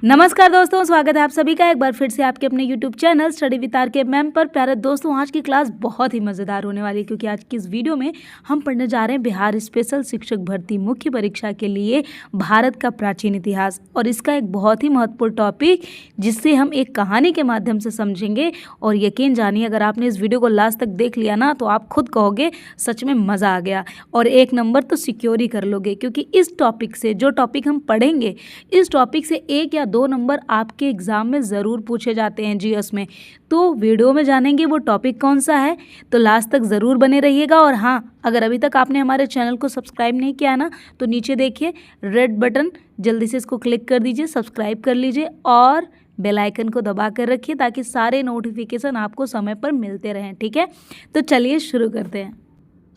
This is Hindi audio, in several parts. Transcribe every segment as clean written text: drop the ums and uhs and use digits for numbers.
नमस्कार दोस्तों, स्वागत है आप सभी का एक बार फिर से आपके अपने YouTube channel study with R K ma'am पर। प्यारे दोस्तों, आज की क्लास बहुत ही मज़ेदार होने वाली है क्योंकि आज की इस वीडियो में हम पढ़ने जा रहे हैं बिहार स्पेशल शिक्षक भर्ती मुख्य परीक्षा के लिए भारत का प्राचीन इतिहास और इसका एक बहुत ही महत्वपूर्ण टॉपिक जिससे हम एक कहानी के माध्यम से समझेंगे। और यकीन जानिए, अगर आपने इस वीडियो को लास्ट तक देख लिया ना तो आप खुद कहोगे सच में मज़ा आ गया और एक नंबर तो सिक्योर ही कर लोगे, क्योंकि इस टॉपिक से जो टॉपिक हम पढ़ेंगे इस टॉपिक से 1 या 2 नंबर आपके एग्ज़ाम में ज़रूर पूछे जाते हैं जीएस में। तो वीडियो में जानेंगे वो टॉपिक कौन सा है, तो लास्ट तक ज़रूर बने रहिएगा। और हाँ, अगर अभी तक आपने हमारे चैनल को सब्सक्राइब नहीं किया ना तो नीचे देखिए रेड बटन, जल्दी से इसको क्लिक कर दीजिए, सब्सक्राइब कर लीजिए और बेल आइकन को दबा कर रखिए ताकि सारे नोटिफिकेशन आपको समय पर मिलते रहें। ठीक है, तो चलिए शुरू करते हैं।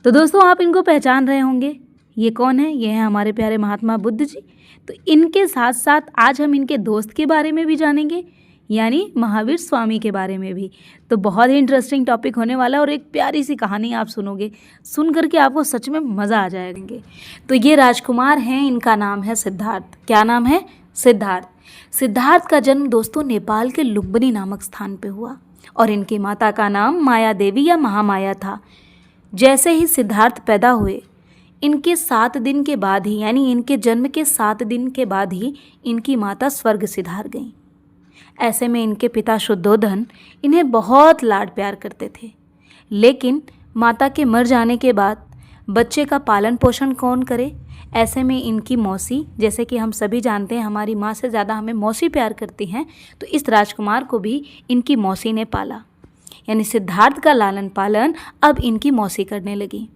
तो दोस्तों, आप इनको पहचान रहे होंगे, ये कौन है? ये हैं हमारे प्यारे महात्मा बुद्ध जी। तो इनके साथ साथ आज हम इनके दोस्त के बारे में भी जानेंगे, यानी महावीर स्वामी के बारे में भी। तो बहुत ही इंटरेस्टिंग टॉपिक होने वाला है और एक प्यारी सी कहानी आप सुनोगे, सुन करके आपको सच में मज़ा आ जाएंगे। तो ये राजकुमार हैं, इनका नाम है सिद्धार्थ। क्या नाम है? सिद्धार्थ। सिद्धार्थ का जन्म दोस्तों नेपाल के लुम्बिनी नामक स्थान पे हुआ और इनकी माता का नाम माया देवी या महामाया था। जैसे ही सिद्धार्थ पैदा हुए, इनके 7 दिन के बाद ही, यानी इनके जन्म के 7 दिन के बाद ही इनकी माता स्वर्ग सिधार गईं। ऐसे में इनके पिता शुद्धोधन इन्हें बहुत लाड प्यार करते थे, लेकिन माता के मर जाने के बाद बच्चे का पालन पोषण कौन करे? ऐसे में इनकी मौसी, जैसे कि हम सभी जानते हैं हमारी माँ से ज़्यादा हमें मौसी प्यार करती हैं, तो इस राजकुमार को भी इनकी मौसी ने पाला, यानी सिद्धार्थ का लालन पालन अब इनकी मौसी करने लगी।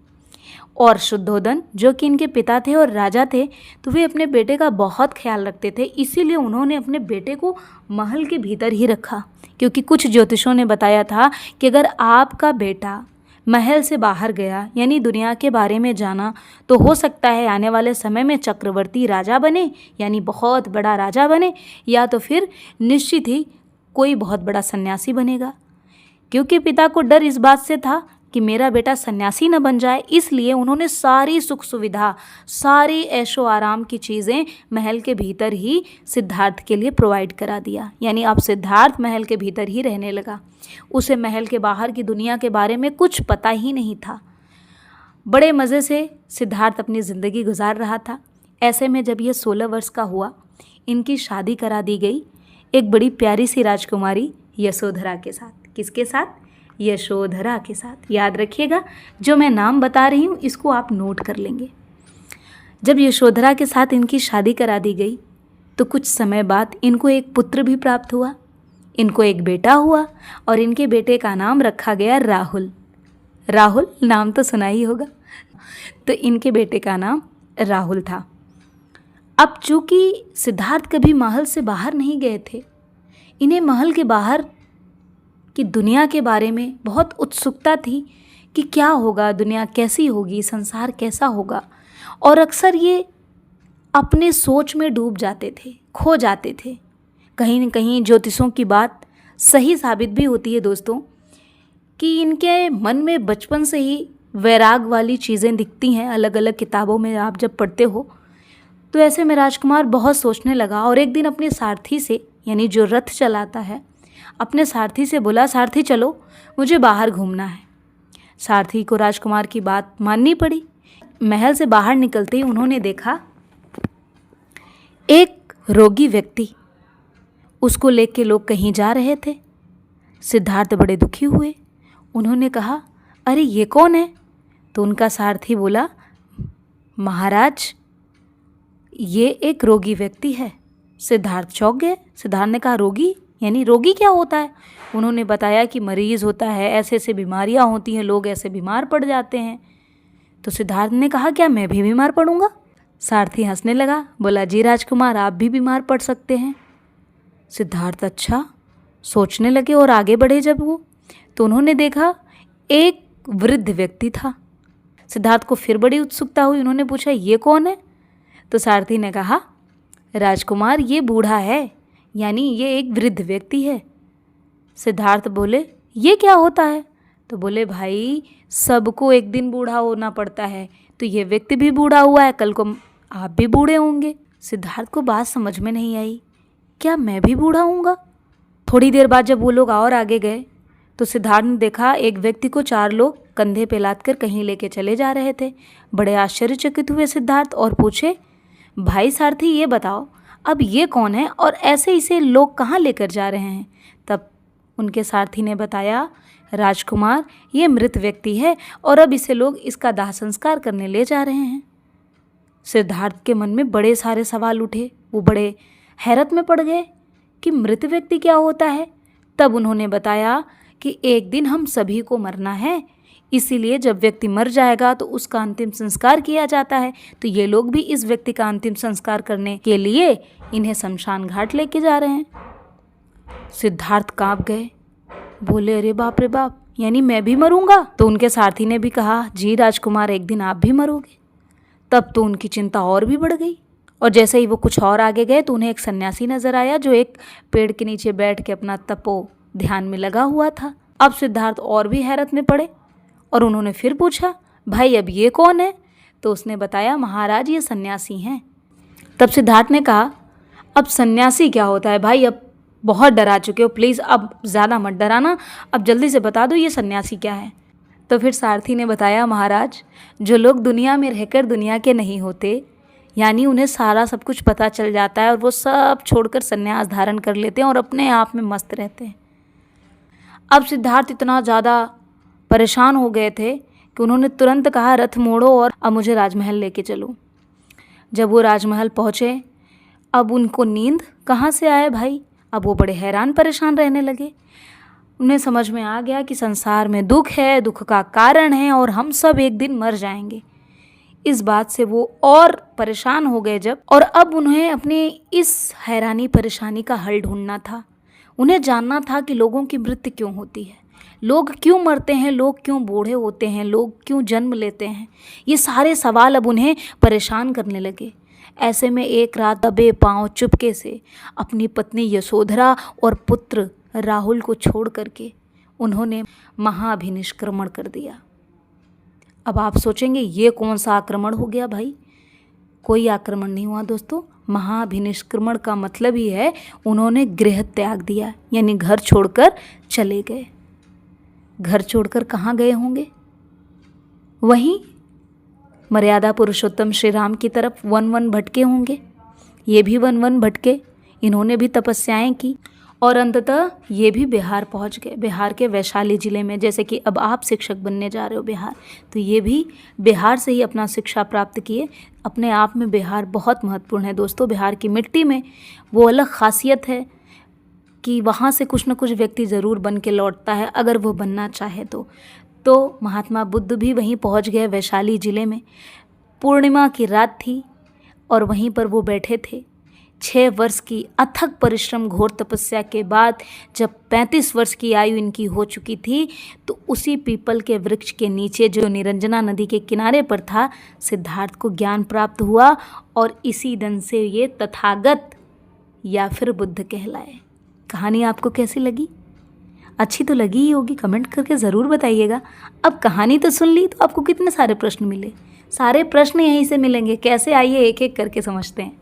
और शुद्धोधन जो कि इनके पिता थे और राजा थे, तो वे अपने बेटे का बहुत ख्याल रखते थे, इसीलिए उन्होंने अपने बेटे को महल के भीतर ही रखा, क्योंकि कुछ ज्योतिषों ने बताया था कि अगर आपका बेटा महल से बाहर गया, यानी दुनिया के बारे में जाना, तो हो सकता है आने वाले समय में चक्रवर्ती राजा बने, यानी बहुत बड़ा राजा बने, या तो फिर निश्चित ही कोई बहुत बड़ा सन्यासी बनेगा। क्योंकि पिता को डर इस बात से था कि मेरा बेटा सन्यासी न बन जाए, इसलिए उन्होंने सारी सुख सुविधा, सारी ऐशो आराम की चीज़ें महल के भीतर ही सिद्धार्थ के लिए प्रोवाइड करा दिया। यानी अब सिद्धार्थ महल के भीतर ही रहने लगा। उसे महल के बाहर की दुनिया के बारे में कुछ पता ही नहीं था। बड़े मज़े से सिद्धार्थ अपनी ज़िंदगी गुजार रहा था। ऐसे में जब यह 16 वर्ष का हुआ, इनकी शादी करा दी गई एक बड़ी प्यारी सी राजकुमारी यशोधरा के साथ। किसके साथ? यशोधरा के साथ। याद रखिएगा, जो मैं नाम बता रही हूँ इसको आप नोट कर लेंगे। जब यशोधरा के साथ इनकी शादी करा दी गई तो कुछ समय बाद इनको एक पुत्र भी प्राप्त हुआ। इनको एक बेटा हुआ और इनके बेटे का नाम रखा गया राहुल। राहुल नाम तो सुना ही होगा, तो इनके बेटे का नाम राहुल था। अब चूँकि सिद्धार्थ कभी महल से बाहर नहीं गए थे, इन्हें महल के बाहर कि दुनिया के बारे में बहुत उत्सुकता थी कि क्या होगा, दुनिया कैसी होगी, संसार कैसा होगा। और अक्सर ये अपने सोच में डूब जाते थे, खो जाते थे। कहीं न कहीं ज्योतिषों की बात सही साबित भी होती है दोस्तों, कि इनके मन में बचपन से ही वैराग वाली चीज़ें दिखती हैं। अलग अलग किताबों में आप जब पढ़ते हो तो ऐसे में राजकुमार बहुत सोचने लगा और एक दिन अपने सारथी से, यानी जो रथ चलाता है, अपने सारथी से बोला, सारथी चलो, मुझे बाहर घूमना है। सारथी को राजकुमार की बात माननी पड़ी। महल से बाहर निकलते ही उन्होंने देखा एक रोगी व्यक्ति, उसको लेके लोग कहीं जा रहे थे। सिद्धार्थ बड़े दुखी हुए। उन्होंने कहा, अरे ये कौन है? तो उनका सारथी बोला, महाराज ये एक रोगी व्यक्ति है। सिद्धार्थ चौंक गए। सिद्धार्थ ने कहा, रोगी? यानी रोगी क्या होता है? उन्होंने बताया कि मरीज़ होता है, ऐसे ऐसे बीमारियां होती हैं, लोग ऐसे बीमार पड़ जाते हैं। तो सिद्धार्थ ने कहा, क्या मैं भी बीमार पड़ूंगा? सारथी हंसने लगा, बोला, जी राजकुमार, आप भी बीमार पड़ सकते हैं। सिद्धार्थ अच्छा सोचने लगे और आगे बढ़े जब वो, तो उन्होंने देखा एक वृद्ध व्यक्ति था। सिद्धार्थ को फिर बड़ी उत्सुकता हुई। उन्होंने पूछा, ये कौन है? तो सारथी ने कहा, राजकुमार ये बूढ़ा है, यानी ये एक वृद्ध व्यक्ति है। सिद्धार्थ बोले, ये क्या होता है? तो बोले, भाई सबको एक दिन बूढ़ा होना पड़ता है, तो ये व्यक्ति भी बूढ़ा हुआ है, कल को आप भी बूढ़े होंगे। सिद्धार्थ को बात समझ में नहीं आई क्या मैं भी बूढ़ा हूँगा? थोड़ी देर बाद जब वो लोग और आगे गए तो सिद्धार्थ ने देखा एक व्यक्ति को 4 लोग कंधे पे लाद कर कहीं लेके चले जा रहे थे। बड़े आश्चर्यचकित हुए सिद्धार्थ और पूछे, भाई सारथी ये बताओ, अब ये कौन है और ऐसे इसे लोग कहाँ लेकर जा रहे हैं? तब उनके सारथी ने बताया, राजकुमार, ये मृत व्यक्ति है और अब इसे लोग इसका दाह संस्कार करने ले जा रहे हैं। सिद्धार्थ के मन में बड़े सारे सवाल उठे। वो बड़े हैरत में पड़ गए कि मृत व्यक्ति क्या होता है। तब उन्होंने बताया कि एक दिन हम सभी को मरना है, इसीलिए जब व्यक्ति मर जाएगा तो उसका अंतिम संस्कार किया जाता है। तो ये लोग भी इस व्यक्ति का अंतिम संस्कार करने के लिए इन्हें शमशान घाट लेके जा रहे हैं। सिद्धार्थ कांप गए, बोले, अरे बाप रे बाप, यानी मैं भी मरूंगा? तो उनके सारथी ने भी कहा, जी राजकुमार, एक दिन आप भी मरोगे। तब तो उनकी चिंता और भी बढ़ गई और जैसे ही वो कुछ और आगे गए तो उन्हें एक सन्यासी नजर आया जो एक पेड़ के नीचे बैठ के अपना तपो ध्यान में लगा हुआ था। अब सिद्धार्थ और भी हैरत में पड़े और उन्होंने फिर पूछा, भाई अब ये कौन है? तो उसने बताया, महाराज ये सन्यासी हैं। तब सिद्धार्थ ने कहा, अब सन्यासी क्या होता है भाई? अब बहुत डरा चुके हो, प्लीज़ अब ज़्यादा मत डराना, अब जल्दी से बता दो ये सन्यासी क्या है। तो फिर सारथी ने बताया, महाराज, जो लोग दुनिया में रहकर दुनिया के नहीं होते, यानी उन्हें सारा सब कुछ पता चल जाता है और वो सब छोड़कर सन्यास धारण कर लेते हैं और अपने आप में मस्त रहते हैं। अब सिद्धार्थ इतना ज़्यादा परेशान हो गए थे कि उन्होंने तुरंत कहा, रथ मोड़ो और अब मुझे राजमहल लेके चलो। जब वो राजमहल पहुँचे, अब उनको नींद कहाँ से आए भाई? अब वो बड़े हैरान परेशान रहने लगे। उन्हें समझ में आ गया कि संसार में दुख है, दुख का कारण है और हम सब एक दिन मर जाएंगे। इस बात से वो और परेशान हो गए जब, और अब उन्हें अपनी इस हैरानी परेशानी का हल ढूंढना था। उन्हें जानना था कि लोगों की मृत्यु क्यों होती है, लोग क्यों मरते हैं, लोग क्यों बूढ़े होते हैं, लोग क्यों जन्म लेते हैं। ये सारे सवाल अब उन्हें परेशान करने लगे। ऐसे में एक रात दबे पांव चुपके से अपनी पत्नी यशोधरा और पुत्र राहुल को छोड़ करके उन्होंने महाभिनिष्क्रमण कर दिया। अब आप सोचेंगे ये कौन सा आक्रमण हो गया भाई? कोई आक्रमण नहीं हुआ दोस्तों। महाभिनिष्क्रमण का मतलब ही है उन्होंने गृह त्याग दिया, यानी घर छोड़कर चले गए। घर छोड़कर कहाँ गए होंगे? वहीं मर्यादा पुरुषोत्तम श्री राम की तरफ वन वन भटके होंगे। ये भी वन वन भटके, इन्होंने भी तपस्याएं की और अंततः ये भी बिहार पहुंच गए, बिहार के वैशाली ज़िले में। जैसे कि अब आप शिक्षक बनने जा रहे हो बिहार, तो ये भी बिहार से ही अपना शिक्षा प्राप्त किए। अपने आप में बिहार बहुत महत्वपूर्ण है दोस्तों। बिहार की मिट्टी में वो अलग खासियत है कि वहाँ से कुछ न कुछ व्यक्ति ज़रूर बन के लौटता है अगर वो बनना चाहे तो महात्मा बुद्ध भी वहीं पहुँच गए वैशाली ज़िले में। पूर्णिमा की रात थी और वहीं पर वो बैठे थे। 6 वर्ष की अथक परिश्रम घोर तपस्या के बाद जब 35 वर्ष की आयु इनकी हो चुकी थी, तो उसी पीपल के वृक्ष के नीचे जो निरंजना नदी के किनारे पर था, सिद्धार्थ को ज्ञान प्राप्त हुआ और इसी दिन से ये तथागत या फिर बुद्ध कहलाए। कहानी आपको कैसी लगी? अच्छी तो लगी ही होगी, कमेंट करके ज़रूर बताइएगा। अब कहानी तो सुन ली, तो आपको कितने सारे प्रश्न मिले? सारे प्रश्न यहीं से मिलेंगे। कैसे, आइए एक एक करके समझते हैं।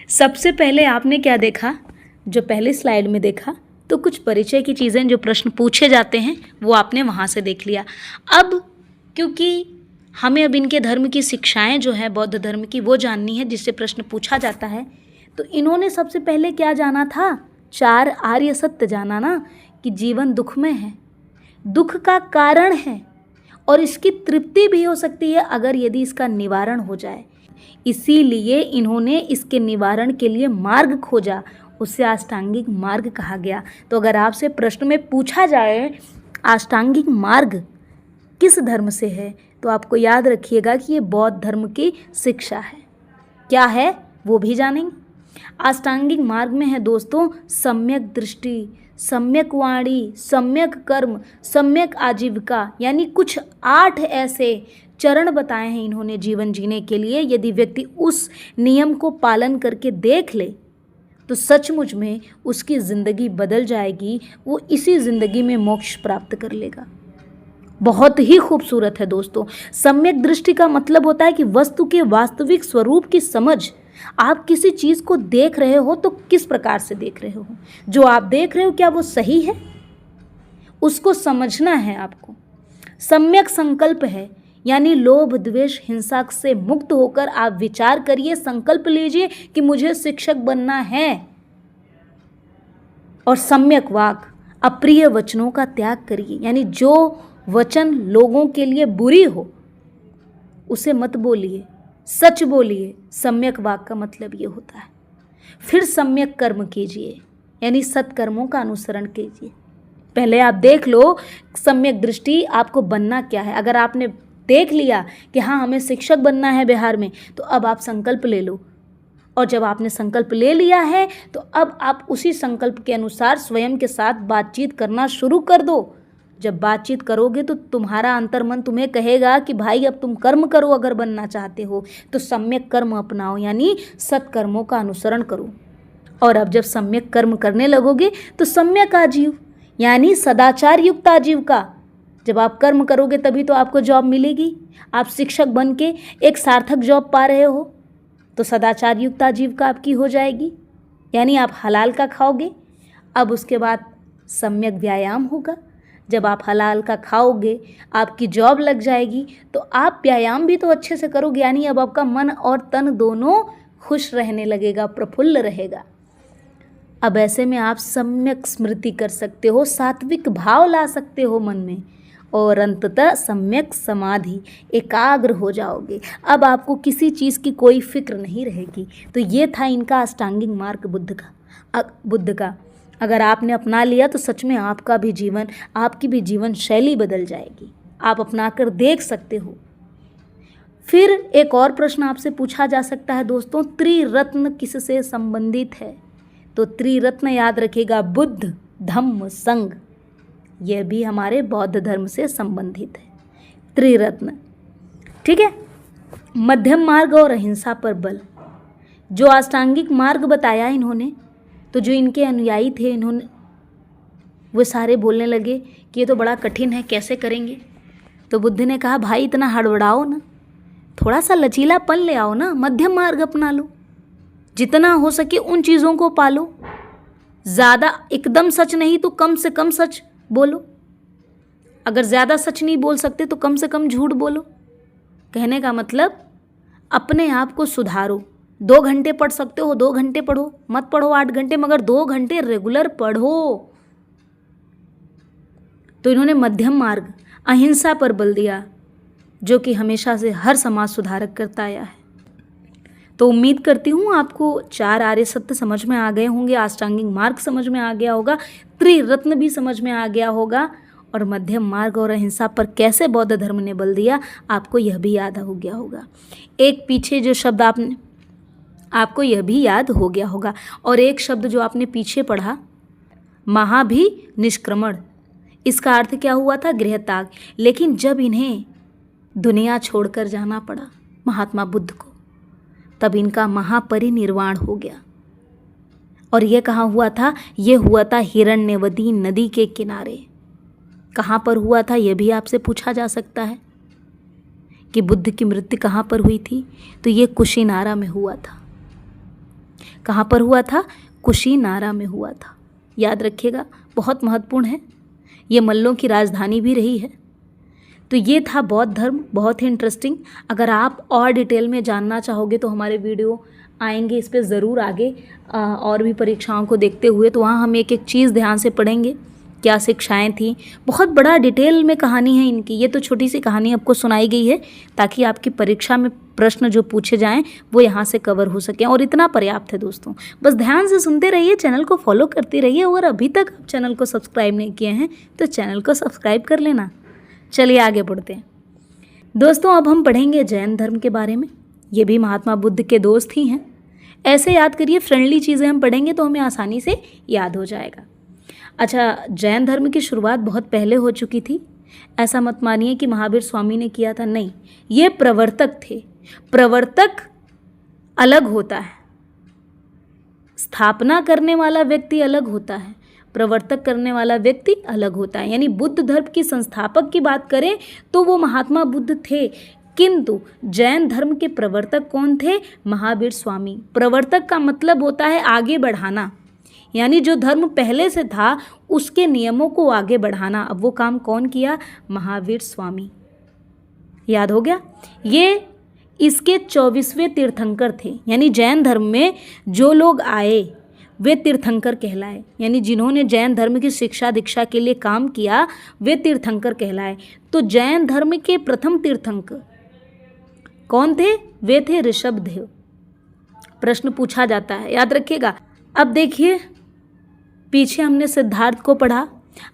सबसे पहले आपने क्या देखा? जो पहले स्लाइड में देखा, तो कुछ परिचय की चीज़ें जो प्रश्न पूछे जाते हैं वो आपने वहाँ से देख लिया। अब क्योंकि हमें अब इनके धर्म की शिक्षाएं जो है बौद्ध धर्म की वो जाननी है जिससे प्रश्न पूछा जाता है, तो इन्होंने सबसे पहले क्या जाना था? 4 आर्य सत्य जाना ना, कि जीवन दुख में है, दुख का कारण है और इसकी तृप्ति भी हो सकती है अगर यदि इसका निवारण हो जाए। इसीलिए इन्होंने इसके निवारण के लिए मार्ग खोजा, उससे अष्टांगिक मार्ग कहा गया। तो अगर आपसे प्रश्न में पूछा जाए अष्टांगिक मार्ग किस धर्म से है, तो आपको याद रखिएगा कि ये बौद्ध धर्म की शिक्षा है। क्या है वो भी जानेंगे। अष्टांगिक मार्ग में है दोस्तों सम्यक दृष्टि, सम्यक वाणी, सम्यक कर्म, सम्यक आजीविका, यानी कुछ 8 ऐसे चरण बताए हैं इन्होंने जीवन जीने के लिए। यदि व्यक्ति उस नियम को पालन करके देख ले तो सचमुच में उसकी ज़िंदगी बदल जाएगी, वो इसी ज़िंदगी में मोक्ष प्राप्त कर लेगा। बहुत ही खूबसूरत है दोस्तों। सम्यक दृष्टि का मतलब होता है कि वस्तु के वास्तविक स्वरूप की समझ आप किसी चीज़ को देख रहे हो तो किस प्रकार से देख रहे हो, जो आप देख रहे हो क्या वो सही है, उसको समझना है आपको। सम्यक संकल्प है, यानी लोभ द्वेष हिंसा से मुक्त होकर आप विचार करिए, संकल्प लीजिए कि मुझे शिक्षक बनना है। और सम्यक वाक, अप्रिय वचनों का त्याग करिए, यानी जो वचन लोगों के लिए बुरी हो उसे मत बोलिए, सच बोलिए। सम्यक वाक का मतलब ये होता है। फिर सम्यक कर्म कीजिए, यानी सत्कर्मों का अनुसरण कीजिए। पहले आप देख लो सम्यक दृष्टि आपको बनना क्या है। अगर आपने देख लिया कि हाँ हमें शिक्षक बनना है बिहार में, तो अब आप संकल्प ले लो। और जब आपने संकल्प ले लिया है तो अब आप उसी संकल्प के अनुसार स्वयं के साथ बातचीत करना शुरू कर दो। जब बातचीत करोगे तो तुम्हारा अंतर्मन तुम्हें कहेगा कि भाई अब तुम कर्म करो, अगर बनना चाहते हो तो सम्यक कर्म अपनाओ, यानी सत्कर्मों का अनुसरण करो। और अब जब सम्यक कर्म करने लगोगे तो सम्यक आजीव, यानी सदाचार युक्त आजीविका। जब आप कर्म करोगे तभी तो आपको जॉब मिलेगी। आप शिक्षक बन के एक सार्थक जॉब पा रहे हो तो सदाचार युक्त आजीविका आपकी हो जाएगी, यानी आप हलाल का खाओगे। अब उसके बाद सम्यक व्यायाम होगा। जब आप हलाल का खाओगे, आपकी जॉब लग जाएगी, तो आप व्यायाम भी तो अच्छे से करोगे, यानी अब आपका मन और तन दोनों खुश रहने लगेगा, प्रफुल्ल रहेगा। अब ऐसे में आप सम्यक स्मृति कर सकते हो, सात्विक भाव ला सकते हो मन में, और अंततः सम्यक समाधि, एकाग्र हो जाओगे। अब आपको किसी चीज़ की कोई फिक्र नहीं रहेगी। तो ये था इनका अष्टांगिक मार्ग बुद्ध का। अगर आपने अपना लिया तो सच में आपका भी जीवन, आपकी भी जीवन शैली बदल जाएगी। आप अपना कर देख सकते हो। फिर एक और प्रश्न आपसे पूछा जा सकता है दोस्तों, त्रिरत्न किससे संबंधित है? तो त्रिरत्न याद रखिएगा, बुद्ध, धम्म, संघ। यह भी हमारे बौद्ध धर्म से संबंधित है, त्रिरत्न। ठीक है। मध्यम मार्ग और अहिंसा पर बल। जो अष्टांगिक मार्ग बताया इन्होंने, तो जो इनके अनुयायी थे इन्होंने वो सारे बोलने लगे कि ये तो बड़ा कठिन है, कैसे करेंगे? तो बुद्ध ने कहा भाई इतना हड़बड़ाओ ना, थोड़ा सा लचीलापन ले आओ ना, मध्यम मार्ग अपना लो, जितना हो सके उन चीज़ों को पालो। ज़्यादा एकदम सच नहीं तो कम से कम सच बोलो। अगर ज़्यादा सच नहीं बोल सकते तो कम से कम झूठ बोलो। कहने का मतलब अपने आप को सुधारो। 2 घंटे पढ़ सकते हो 2 घंटे पढ़ो, मत पढ़ो 8 घंटे, मगर 2 घंटे रेगुलर पढ़ो। तो इन्होंने मध्यम मार्ग, अहिंसा पर बल दिया, जो कि हमेशा से हर समाज सुधारक करता आया है। तो उम्मीद करती हूँ आपको 4 आर्य सत्य समझ में आ गए होंगे, अष्टांगिक मार्ग समझ में आ गया होगा, त्रिरत्न भी समझ में आ गया होगा, और मध्यम मार्ग और अहिंसा पर कैसे बौद्ध धर्म ने बल दिया आपको यह भी याद हो गया होगा। एक पीछे जो शब्द आपको यह भी याद हो गया होगा। और एक शब्द जो आपने पीछे पढ़ा, महाभिनिष्क्रमण, इसका अर्थ क्या हुआ था? गृहत्याग। लेकिन जब इन्हें दुनिया छोड़कर जाना पड़ा महात्मा बुद्ध को, तब इनका महापरिनिर्वाण हो गया। और यह कहाँ हुआ था? यह हुआ था हिरण्यवती नदी के किनारे। कहाँ पर हुआ था यह भी आपसे पूछा जा सकता है कि बुद्ध की मृत्यु कहाँ पर हुई थी? तो ये कुशीनारा में हुआ था। कहाँ पर हुआ था? कुशीनारा में हुआ था। याद रखिएगा, बहुत महत्वपूर्ण है। ये मल्लों की राजधानी भी रही है। तो ये था बौद्ध धर्म, बहुत ही इंटरेस्टिंग। अगर आप और डिटेल में जानना चाहोगे तो हमारे वीडियो आएंगे इस पे ज़रूर आगे, और भी परीक्षाओं को देखते हुए, तो वहाँ हम एक एक चीज़ ध्यान से पढ़ेंगे, क्या शिक्षाएं थी। बहुत बड़ा डिटेल में कहानी है इनकी। ये तो छोटी सी कहानी आपको सुनाई गई है ताकि आपकी परीक्षा में प्रश्न जो पूछे जाएं वो यहाँ से कवर हो सकें, और इतना पर्याप्त है दोस्तों। बस ध्यान से सुनते रहिए, चैनल को फॉलो करते रहिए, और अभी तक आप चैनल को सब्सक्राइब नहीं किए हैं तो चैनल को सब्सक्राइब कर लेना। चलिए आगे बढ़ते हैं दोस्तों। अब हम पढ़ेंगे जैन धर्म के बारे में। ये भी महात्मा बुद्ध के दोस्त ही हैं। ऐसे याद करिए, फ्रेंडली चीज़ें हम पढ़ेंगे तो हमें आसानी से याद हो जाएगा। अच्छा, जैन धर्म की शुरुआत बहुत पहले हो चुकी थी। ऐसा मत मानिए कि महावीर स्वामी ने किया था, नहीं, ये प्रवर्तक थे। प्रवर्तक अलग होता है, स्थापना करने वाला व्यक्ति अलग होता है, प्रवर्तक करने वाला व्यक्ति अलग होता है। यानी बुद्ध धर्म की संस्थापक की बात करें तो वो महात्मा बुद्ध थे। किंतु जैन धर्म के प्रवर्तक कौन थे? महावीर स्वामी। प्रवर्तक का मतलब होता है आगे बढ़ाना, यानी जो धर्म पहले से था उसके नियमों को आगे बढ़ाना। अब वो काम कौन किया? महावीर स्वामी। याद हो गया? ये इसके 24वें तीर्थंकर थे, यानी जैन धर्म में जो लोग आए वे तीर्थंकर कहलाए, यानी जिन्होंने जैन धर्म की शिक्षा दीक्षा के लिए काम किया वे तीर्थंकर कहलाए। तो जैन धर्म के प्रथम तीर्थंकर कौन थे? वे थे ऋषभदेव। प्रश्न पूछा जाता है, याद रखिएगा। अब देखिए, पीछे हमने सिद्धार्थ को पढ़ा,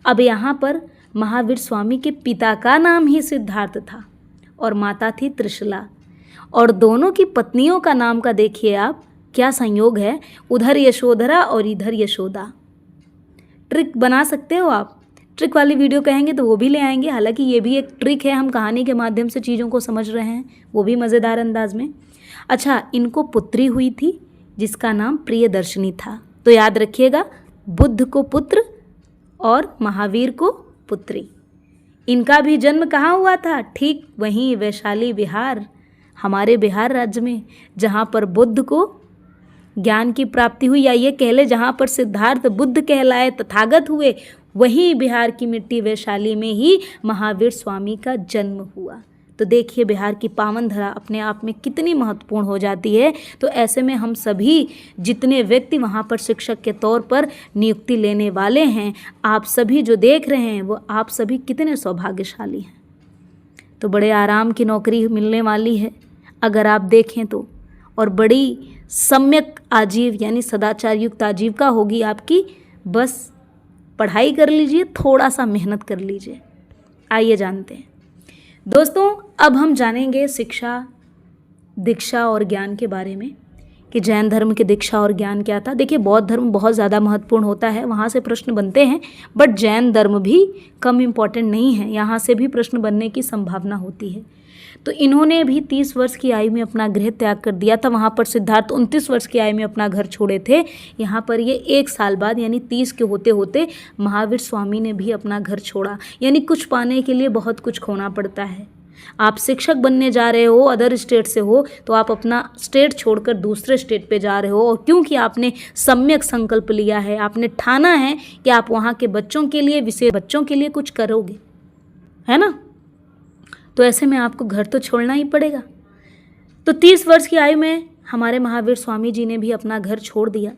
अब यहाँ पर महावीर स्वामी के पिता का नाम ही सिद्धार्थ था और माता थी त्रिशला, और दोनों की पत्नियों का नाम का देखिए आप क्या संयोग है, उधर यशोधरा और इधर यशोदा। ट्रिक बना सकते हो आप, ट्रिक वाली वीडियो कहेंगे तो वो भी ले आएंगे। हालांकि ये भी एक ट्रिक है, हम कहानी के माध्यम से चीज़ों को समझ रहे हैं, वो भी मज़ेदार अंदाज में। अच्छा, इनको पुत्री हुई थी जिसका नाम प्रियदर्शनी था। तो याद रखिएगा, बुद्ध को पुत्र और महावीर को पुत्री। इनका भी जन्म कहाँ हुआ था? ठीक वहीं वैशाली बिहार, हमारे बिहार राज्य में, जहाँ पर बुद्ध को ज्ञान की प्राप्ति हुई, या ये कह ले जहाँ पर सिद्धार्थ बुद्ध कहलाए तथागत हुए, वहीं बिहार की मिट्टी वैशाली में ही महावीर स्वामी का जन्म हुआ। तो देखिए बिहार की पावन धरा अपने आप में कितनी महत्वपूर्ण हो जाती है। तो ऐसे में हम सभी जितने व्यक्ति वहाँ पर शिक्षक के तौर पर नियुक्ति लेने वाले हैं, आप सभी जो देख रहे हैं वो आप सभी कितने सौभाग्यशाली हैं। तो बड़े आराम की नौकरी मिलने वाली है अगर आप देखें तो, और बड़ी सम्यक आजीव यानी सदाचार युक्त आजीविका होगी आपकी। बस पढ़ाई कर लीजिए, थोड़ा सा मेहनत कर लीजिए। आइए जानते हैं दोस्तों, अब हम जानेंगे शिक्षा, दीक्षा और ज्ञान के बारे में कि जैन धर्म की दीक्षा और ज्ञान क्या था। देखिए बौद्ध धर्म बहुत ज़्यादा महत्वपूर्ण होता है, वहाँ से प्रश्न बनते हैं, बट जैन धर्म भी कम इम्पॉर्टेंट नहीं है, यहाँ से भी प्रश्न बनने की संभावना होती है। तो इन्होंने भी 30 वर्ष की आयु में अपना गृह त्याग कर दिया था। वहाँ पर सिद्धार्थ 29 वर्ष की आयु में अपना घर छोड़े थे। यहाँ पर ये 1 साल बाद यानी 30 के होते होते महावीर स्वामी ने भी अपना घर छोड़ा। यानी कुछ पाने के लिए बहुत कुछ खोना पड़ता है। आप शिक्षक बनने जा रहे हो, अदर स्टेट से हो, तो आप अपना स्टेट छोड़कर दूसरे स्टेट पे जा रहे हो, और क्योंकि आपने सम्यक संकल्प लिया है, आपने ठाना है कि आप वहाँ के बच्चों के लिए, विशेष बच्चों के लिए कुछ करोगे, है ना। तो ऐसे में आपको घर तो छोड़ना ही पड़ेगा। तो 30 वर्ष की आयु में हमारे महावीर स्वामी जी ने भी अपना घर छोड़ दिया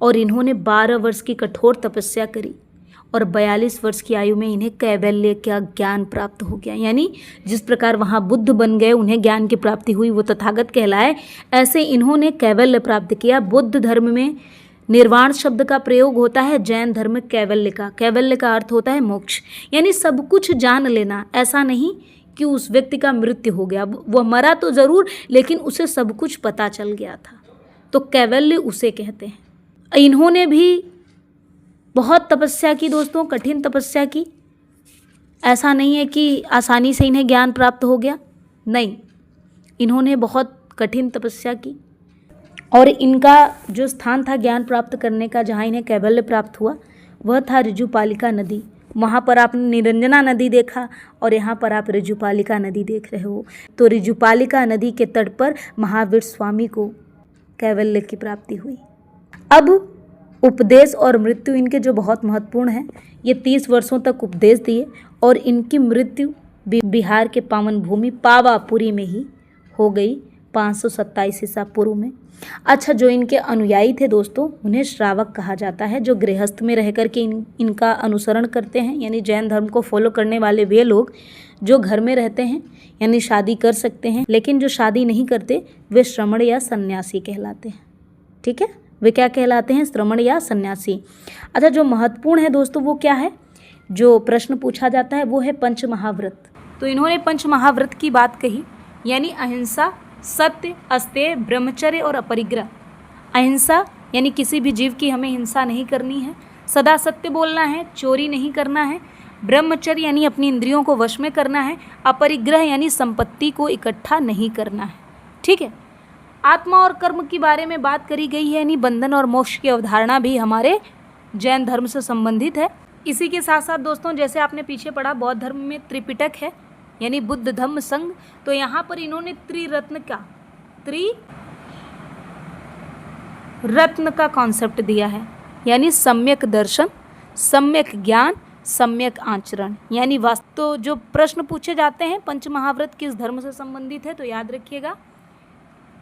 और इन्होंने 12 वर्ष की कठोर तपस्या करी और 42 वर्ष की आयु में इन्हें कैवल्य का ज्ञान प्राप्त हो गया। यानी जिस प्रकार वहाँ बुद्ध बन गए, उन्हें ज्ञान की प्राप्ति हुई, वो तथागत कहलाए, ऐसे इन्होंने कैवल्य प्राप्त किया। बुद्ध धर्म में निर्वाण शब्द का प्रयोग होता है, जैन धर्म में कैवल्य का। कैवल्य का अर्थ होता है मोक्ष, यानी सब कुछ जान लेना। ऐसा नहीं कि उस व्यक्ति का मृत्यु हो गया, वो मरा तो ज़रूर लेकिन उसे सब कुछ पता चल गया था, तो कैवल्य उसे कहते हैं। इन्होंने भी बहुत तपस्या की दोस्तों, कठिन तपस्या की। ऐसा नहीं है कि आसानी से इन्हें ज्ञान प्राप्त हो गया, नहीं, इन्होंने बहुत कठिन तपस्या की और इनका जो स्थान था ज्ञान प्राप्त करने का, जहाँ इन्हें कैवल्य प्राप्त हुआ, वह था ऋजुपालिका नदी। वहाँ पर आपने निरंजना नदी देखा और यहाँ पर आप ऋजुपालिका नदी देख रहे हो। तो ऋजुपालिका नदी के तट पर महावीर स्वामी को कैवल्य की प्राप्ति हुई। अब उपदेश और मृत्यु इनके जो बहुत महत्वपूर्ण है, ये 30 वर्षों तक उपदेश दिए और इनकी मृत्यु बिहार के पावन भूमि पावापुरी में ही हो गई 527 ईसा पूर्व में। अच्छा, जो इनके अनुयायी थे दोस्तों, उन्हें श्रावक कहा जाता है, जो गृहस्थ में रह कर के इनका अनुसरण करते हैं। यानी जैन धर्म को फॉलो करने वाले वे लोग जो घर में रहते हैं, यानी शादी कर सकते हैं, लेकिन जो शादी नहीं करते वे श्रमण या सन्यासी कहलाते हैं। ठीक है, वे क्या कहलाते हैं? श्रमण या सन्यासी। अच्छा, जो महत्वपूर्ण है दोस्तों वो क्या है, जो प्रश्न पूछा जाता है वो है पंच महाव्रत। तो इन्होंने पंच महाव्रत की बात कही, यानी अहिंसा, सत्य, अस्तेय, ब्रह्मचर्य और अपरिग्रह। अहिंसा यानी किसी भी जीव की हमें हिंसा नहीं करनी है, सदा सत्य बोलना है, चोरी नहीं करना है, ब्रह्मचर्य यानी अपनी इंद्रियों को वश में करना है, अपरिग्रह यानी संपत्ति को इकट्ठा नहीं करना है। ठीक है, आत्मा और कर्म के बारे में बात करी गई है, यानी बंधन और मोक्ष की अवधारणा भी हमारे जैन धर्म से संबंधित है। इसी के साथ साथ दोस्तों, जैसे आपने पीछे पढ़ा, बौद्ध धर्म में त्रिपिटक है, यानी बुद्ध धम्म संघ। तो यहाँ पर इन्होंने त्रिरत्न का कॉन्सेप्ट दिया है, यानी सम्यक दर्शन, सम्यक ज्ञान, सम्यक आचरण। यानी वास्तव जो प्रश्न पूछे जाते हैं पंचमहाव्रत किस धर्म से संबंधित है, तो याद रखिएगा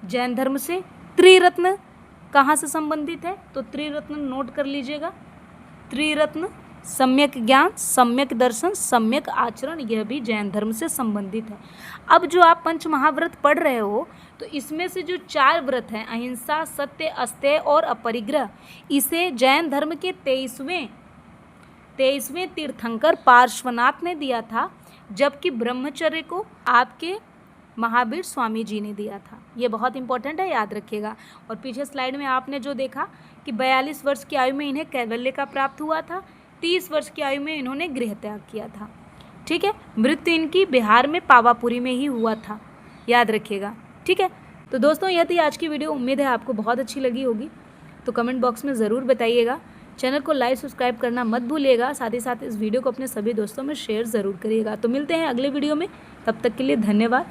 जैन धर्म से। त्रिरत्न कहाँ से संबंधित है, तो त्रिरत्न नोट कर लीजिएगा। त्रिरत्न सम्यक ज्ञान, सम्यक दर्शन, सम्यक आचरण, यह भी जैन धर्म से संबंधित है। अब जो आप पंचमहाव्रत पढ़ रहे हो तो इसमें से जो 4 व्रत हैं, अहिंसा, सत्य, अस्तेय और अपरिग्रह, इसे जैन धर्म के 23वें तीर्थंकर पार्श्वनाथ ने दिया था, जबकि ब्रह्मचर्य को आपके महावीर स्वामी जी ने दिया था। ये बहुत इंपॉर्टेंट है, याद रखिएगा। और पीछे स्लाइड में आपने जो देखा कि 42 वर्ष की आयु में इन्हें कैवल्य का प्राप्त हुआ था, 30 वर्ष की आयु में इन्होंने गृह त्याग किया था। ठीक है, मृत्यु इनकी बिहार में पावापुरी में ही हुआ था, याद रखिएगा। ठीक है, तो दोस्तों यह थी आज की वीडियो। उम्मीद है आपको बहुत अच्छी लगी होगी, तो कमेंट बॉक्स में ज़रूर बताइएगा। चैनल को लाइक सब्सक्राइब करना मत भूलिएगा, साथ ही साथ इस वीडियो को अपने सभी दोस्तों में शेयर ज़रूर करिएगा। तो मिलते हैं अगले वीडियो में, तब तक के लिए धन्यवाद।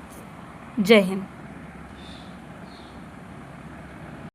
जय हिंद।